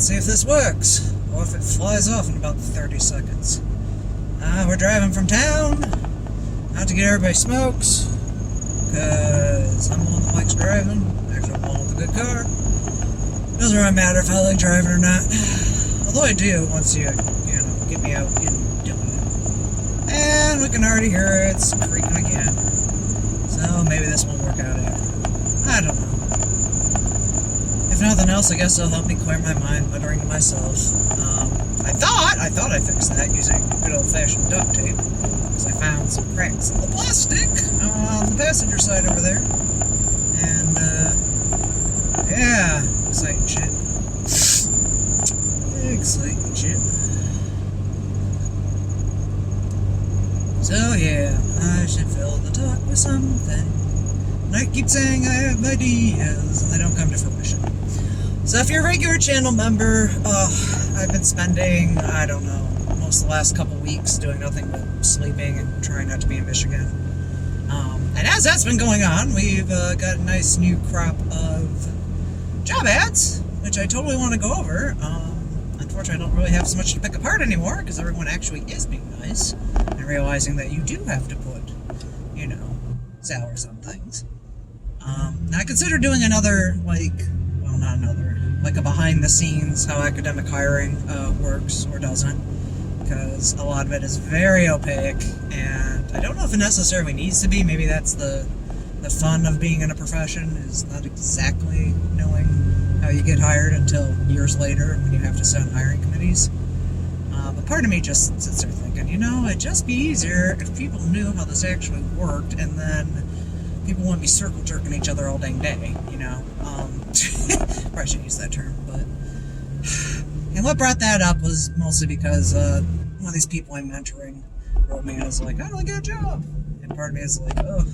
Let's see if this works, or if it flies off in about 30 seconds. We're driving from town, out to get everybody smokes, because I'm the one that likes driving. Actually, I'm the one with a good car. Doesn't really matter if I like driving or not. Although I do once you get me out and doing it. And we can already hear it's creaking again. So maybe this won't work out after. I don't know. If nothing else, I guess it'll help me clear my mind muttering to myself. I thought I fixed that using good old-fashioned duct tape, because I found some cracks in the plastic on the passenger side over there. And, yeah, exciting shit. Exciting shit. So, yeah, I should fill the talk with something. And I keep saying I have ideas, and they don't come to fruition. So if you're a regular channel member, I've been spending, I don't know, most of the last couple weeks doing nothing but sleeping and trying not to be in Michigan. And as that's been going on, we've got a nice new crop of job ads, which I totally want to go over. Unfortunately, I don't really have so much to pick apart anymore, because everyone actually is being nice, and realizing that you do have to put, salaries on things. Now I consider doing another, like a behind-the-scenes, how academic hiring works or doesn't, because a lot of it is very opaque, and I don't know if it necessarily needs to be. Maybe that's the fun of being in a profession, is not exactly knowing how you get hired until years later when you have to sit on hiring committees. But part of me just sits there thinking, it'd just be easier if people knew how this actually worked, and then people wouldn't be circle jerking each other all dang day, Probably shouldn't use that term, but... And what brought that up was mostly because one of these people I'm mentoring wrote me and was like, "How do I get a job?" And part of me is like, "Oh,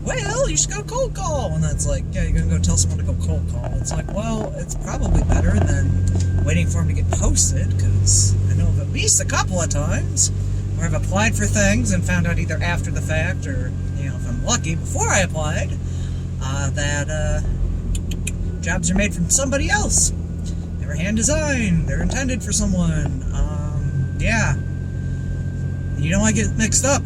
well, you should go cold call." And that's like, yeah, you're gonna go tell someone to go cold call. It's like, well, it's probably better than waiting for them to get posted, because I know of at least a couple of times where I've applied for things and found out either after the fact or, if I'm lucky, before I applied, that jobs are made from somebody else. They were hand designed. They're intended for someone. Yeah. You don't want to get mixed up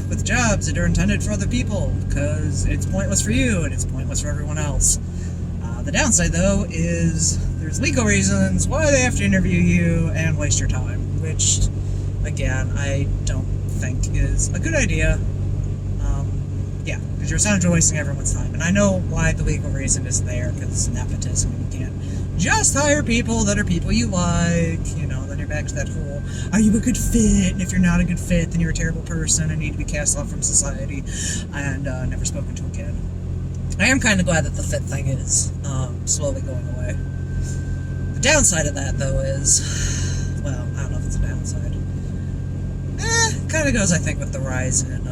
with jobs that are intended for other people, because it's pointless for you and it's pointless for everyone else. The downside, though, is there's legal reasons why they have to interview you and waste your time, which, again, I don't think is a good idea. Yeah, because you're essentially wasting everyone's time. And I know why the legal reason is there, because it's nepotism. You can't just hire people that are people you like, then you're back to that whole, are you a good fit? And if you're not a good fit, then you're a terrible person and need to be cast off from society and never spoken to again. I am kind of glad that the fit thing is slowly going away. The downside of that, though, is, well, I don't know if it's a downside. Kind of goes, I think, with the rise in,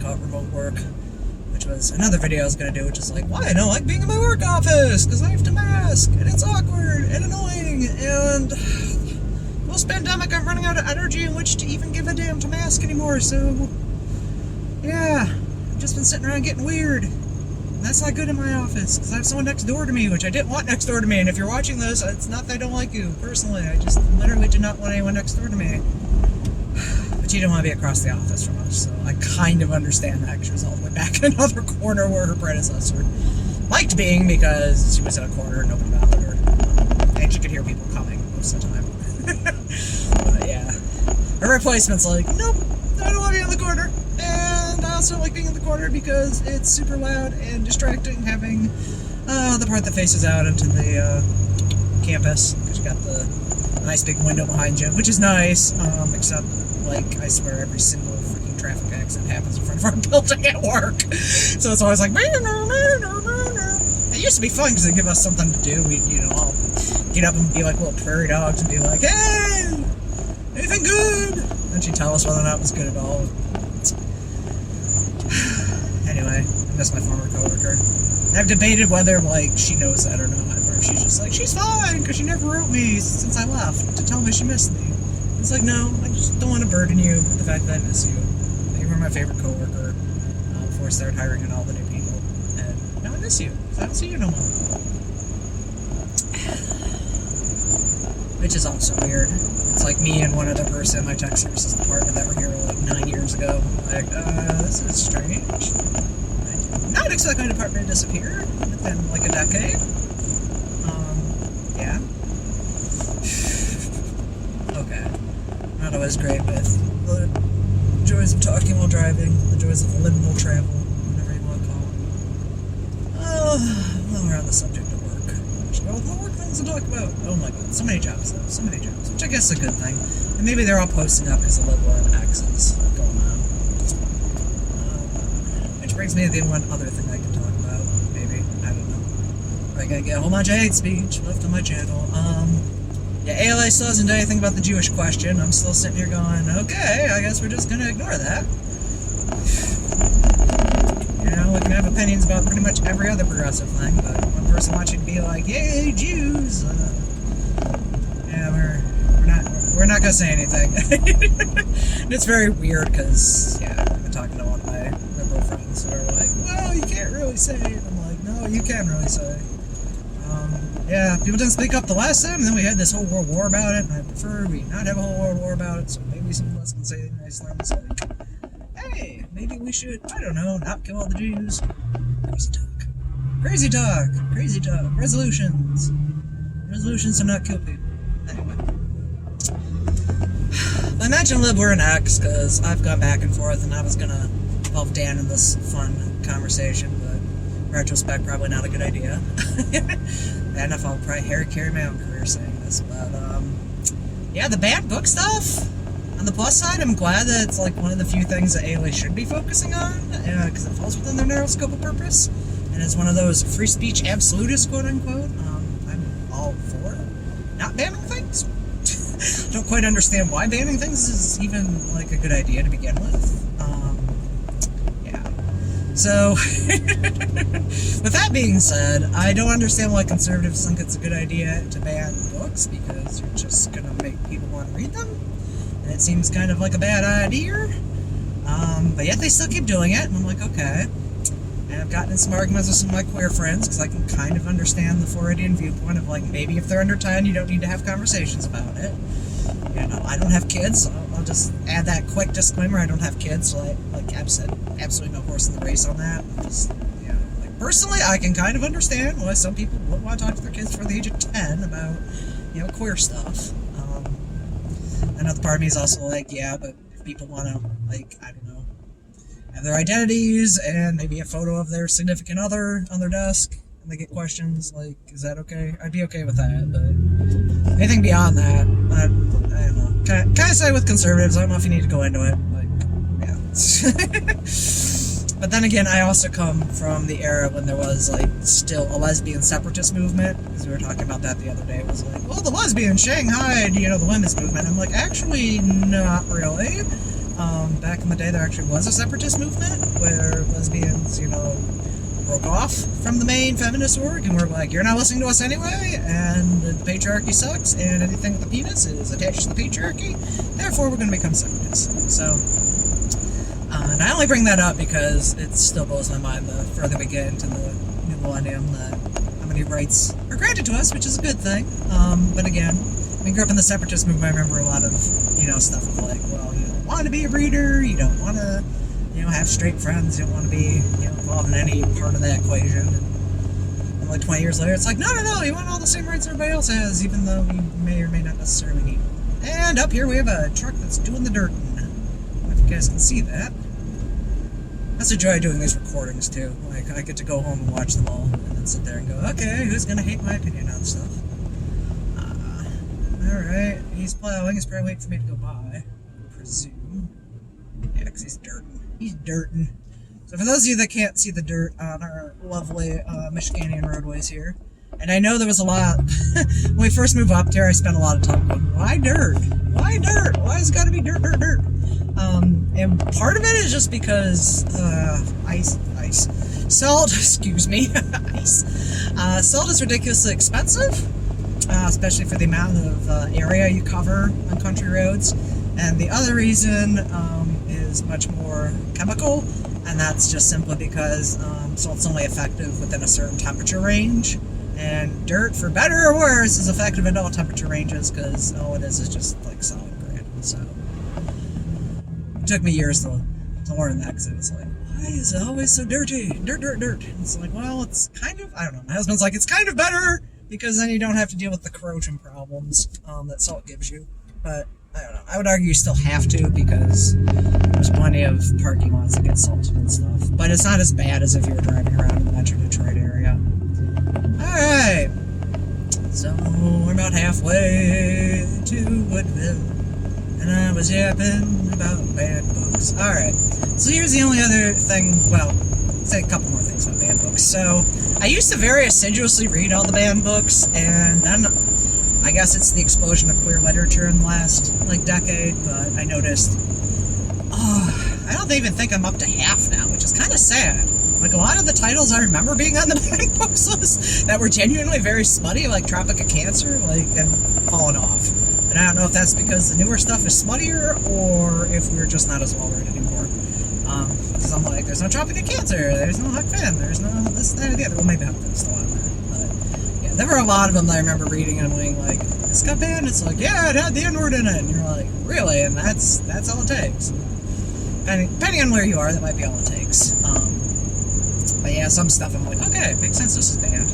remote work, which was another video I was going to do, which is like, why I don't like being in my work office, because I have to mask, and it's awkward, and annoying, and post-pandemic I'm running out of energy in which to even give a damn to mask anymore, so, yeah, I've just been sitting around getting weird, and that's not good in my office, because I have someone next door to me, which I didn't want next door to me, and if you're watching this, it's not that I don't like you, personally, I just literally did not want anyone next door to me. But you don't want to be across the office from us, so I kind of understand that, because she was all the way back in another corner where her predecessor liked being, because she was in a corner and nobody bothered her. And she could hear people coming most of the time. But yeah. Her replacement's like, nope, I don't want to be in the corner. And I also like being in the corner because it's super loud and distracting, having the part that faces out into the campus, because you got the nice big window behind you, which is nice, except, I swear every single freaking traffic accident happens in front of our building at work. So it's always like, it used to be fun because they give us something to do. We'd, all get up and be like little prairie dogs and be like, hey, anything good? And she'd tell us whether or not it was good at all. Anyway, I miss my former coworker. I've debated whether, she knows that or not, or if she's just like, she's fine, because she never wrote me since I left to tell me she missed me. It's like, no, I just don't want to burden you with the fact that I miss you. You were my favorite coworker before I started hiring in all the new people, and now I miss you, because I don't see you no more. which is also weird. It's like me and one other person in my tech services department that were here like 9 years ago. Like, this is strange. I did not expect my department to disappear within like a decade. Yeah. Okay. Not always great with the joys of talking while driving, the joys of liminal travel, whatever you want to call it. While we're on the subject of work, there's more work things to talk about. Oh my god, so many jobs though, so many jobs, which I guess is a good thing. And maybe they're all posting up because of Woodville and X's going on. Which brings me to the one other thing I can talk about, maybe, I don't know. I gotta get a whole bunch of hate speech left on my channel. Yeah, ALA still hasn't done anything about the Jewish question. I'm still sitting here going, okay, I guess we're just gonna ignore that. You know, we can have opinions about pretty much every other progressive thing, but one person watching to be like, yay, Jews! Yeah, we're not gonna say anything. And it's very weird, because, yeah, I've been talking to one of my liberal friends who are like, well, you can't really say it. I'm like, no, you can really say it. Yeah, people didn't speak up the last time, and then we had this whole world war about it, and I prefer we not have a whole world war about it, so maybe some of us can say nice things like, hey, maybe we should, I don't know, not kill all the Jews. Crazy talk. Crazy talk. Crazy talk. Resolutions. Resolutions to not kill people. Anyway. I mentioned Lib were an X, because I've gone back and forth, and I was gonna involve Dan in this fun conversation, but in retrospect, probably not a good idea. And if I'll probably carry my own career saying this, but, yeah, the banned book stuff, on the plus side, I'm glad that it's, like, one of the few things that ALA should be focusing on, because it falls within their narrow scope of purpose, and it's one of those free speech absolutists, quote-unquote. I'm all for not banning things. Don't quite understand why banning things is even, like, a good idea to begin with. So, with that being said, I don't understand why conservatives think it's a good idea to ban books, because you're just going to make people want to read them, and it seems kind of like a bad idea, but yet they still keep doing it, and I'm like, okay. And I've gotten in some arguments with some of my queer friends, because I can kind of understand the Floridian viewpoint of, like, maybe if they're under 10, you don't need to have conversations about it. You know, I don't have kids, so I'll just add that quick disclaimer, I don't have kids, so I've said absolutely no horse in the race on that. Just, you know, like, personally, I can kind of understand why some people would want to talk to their kids before the age of 10 about, you know, queer stuff. Another part of me is also like, yeah, but if people want to, like, I don't know, have their identities and maybe a photo of their significant other on their desk, and they get questions, like, is that okay? I'd be okay with that, but anything beyond that, I don't know. Kind of side with conservatives. I don't know if you need to go into it. Like, yeah. But then again, I also come from the era when there was, like, still a lesbian separatist movement, because we were talking about that the other day. It was like, well, the lesbians shanghaied, you know, the women's movement. I'm like, actually, not really. Back in the day, there actually was a separatist movement where lesbians, you know, broke off from the main feminist org, and we're like, you're not listening to us anyway, and the patriarchy sucks, and anything with a penis is attached to the patriarchy, therefore we're going to become separatists. So, and I only bring that up because it still blows my mind the further we get into the new millennium that how many rights are granted to us, which is a good thing. But again, when we grew up in the separatist movement, I remember a lot of, you know, stuff of like, well, you don't want to be a breeder, you don't want to, you know, have straight friends, you don't want to be, you know, involved in any part of that equation. And like 20 years later, it's like, no, you want all the same rights everybody else has, even though you may or may not necessarily need them. And up here we have a truck that's doing the dirt. I don't know if you guys can see that. That's the joy of doing these recordings, too. Like, I get to go home and watch them all, and then sit there and go, okay, who's gonna hate my opinion on stuff? Alright, he's plowing, he's probably waiting for me to go by, I presume. Yeah, because he's dirting. He's dirting. So for those of you that can't see the dirt on our lovely Michiganian roadways here, and I know there was a lot, when we first moved up here, I spent a lot of time going, why dirt? Why dirt? Why has it got to be dirt? And part of it is just because ice. Salt, excuse me, ice. Salt is ridiculously expensive, especially for the amount of area you cover on country roads. And the other reason is much more chemical, and that's just simply because salt's only effective within a certain temperature range. And dirt, for better or worse, is effective at all temperature ranges because all it is just like solid granite. So it took me years to learn that because it was like, why is it always so dirty? Dirt. And it's like, well, it's kind of, I don't know. My husband's like, it's kind of better because then you don't have to deal with the corrosion problems that salt gives you. But I don't know. I would argue you still have to because there's plenty of parking lots that get salted and stuff. But it's not as bad as if you were driving around in the Metro Detroit area. Alright. So we're about halfway to Woodville. And I was yapping about banned books. Alright. So here's the only other thing, well, say a couple more things about banned books. So I used to very assiduously read all the banned books, and then I guess it's the explosion of queer literature in the last, like, decade, but I noticed, I don't even think I'm up to half now, which is kind of sad. Like, a lot of the titles I remember being on the banned books list that were genuinely very smutty, like Tropic of Cancer, like, have fallen off. And I don't know if that's because the newer stuff is smuttier, or if we're just not as well read anymore. Because I'm like, there's no Tropic of Cancer, there's no Huck Finn, there's no this, that, or the other. Well, maybe Huck Finn's still on there. But, yeah, there were a lot of them that I remember reading and being like, this got banned? It's like, yeah, it had the N-word in it. And you're like, really? And that's all it takes. Depending on where you are, that might be all it takes. But yeah, some stuff I'm like, okay, it makes sense this is banned.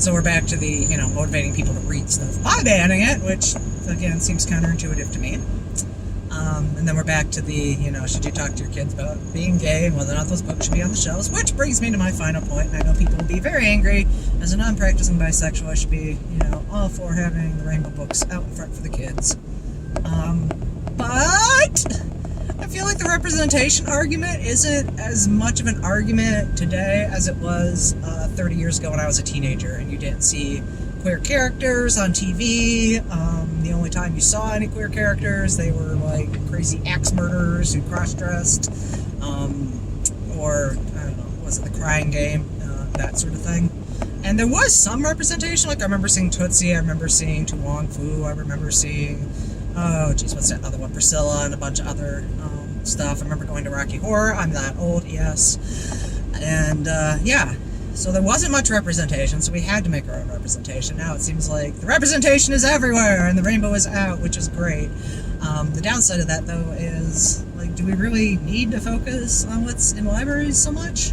So we're back to the, motivating people to read stuff by banning it, which, again, seems counterintuitive to me. And then we're back to the, should you talk to your kids about being gay and whether or not those books should be on the shelves, which brings me to my final point, and I know people will be very angry. As a non-practicing bisexual, I should be, all for having the rainbow books out in front for the kids. But I feel like the representation argument isn't as much of an argument today as it was 30 years ago when I was a teenager and you didn't see queer characters on TV. The only time you saw any queer characters, they were like crazy axe murderers who cross-dressed, or, I don't know, was it The Crying Game, that sort of thing. And there was some representation, like I remember seeing Tootsie, I remember seeing Tu Wong Fu, I remember seeing, oh geez, what's that other one, Priscilla, and a bunch of other stuff. I remember going to Rocky Horror, I'm that old, yes. And, yeah. So there wasn't much representation, so we had to make our own representation. Now it seems like the representation is everywhere, and the rainbow is out, which is great. The downside of that, though, is, like, do we really need to focus on what's in libraries so much?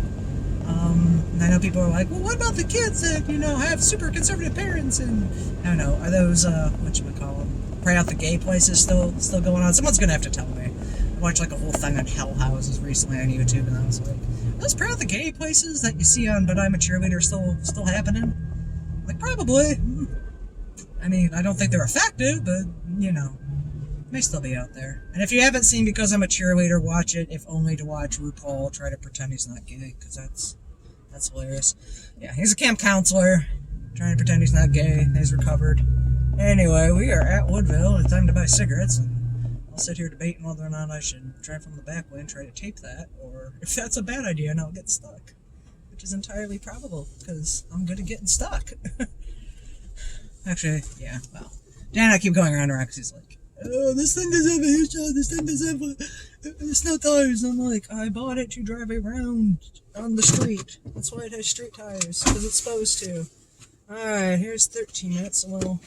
And I know people are like, well, what about the kids that, have super conservative parents, and, I don't know, are those, whatchamacallem, Pray Out the Gay places still going on? Someone's gonna have to tell me. I watched, like, a whole thing on hell houses recently on YouTube, and I was like, those Pray Out the Gay places that you see on But I'm a Cheerleader still happening? Like, probably. I mean, I don't think they're effective, but, may still be out there. And if you haven't seen Because I'm a Cheerleader, watch it, if only to watch RuPaul try to pretend he's not gay, because that's hilarious. Yeah, he's a camp counselor, trying to pretend he's not gay, and he's recovered. Anyway, we are at Woodville, it's time to buy cigarettes, and I'll sit here debating whether or not I should drive from the back way and try to tape that, or if that's a bad idea and I'll get stuck. Which is entirely probable, because I'm good at getting stuck. Actually, yeah, well. Dan and I keep going around because he's like, oh, this thing doesn't have a hitch, this thing doesn't have snow tires. And I'm like, I bought it to drive around on the street. That's why it has street tires, because it's supposed to. Alright, here's 13 minutes, and we'll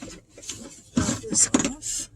pop this off.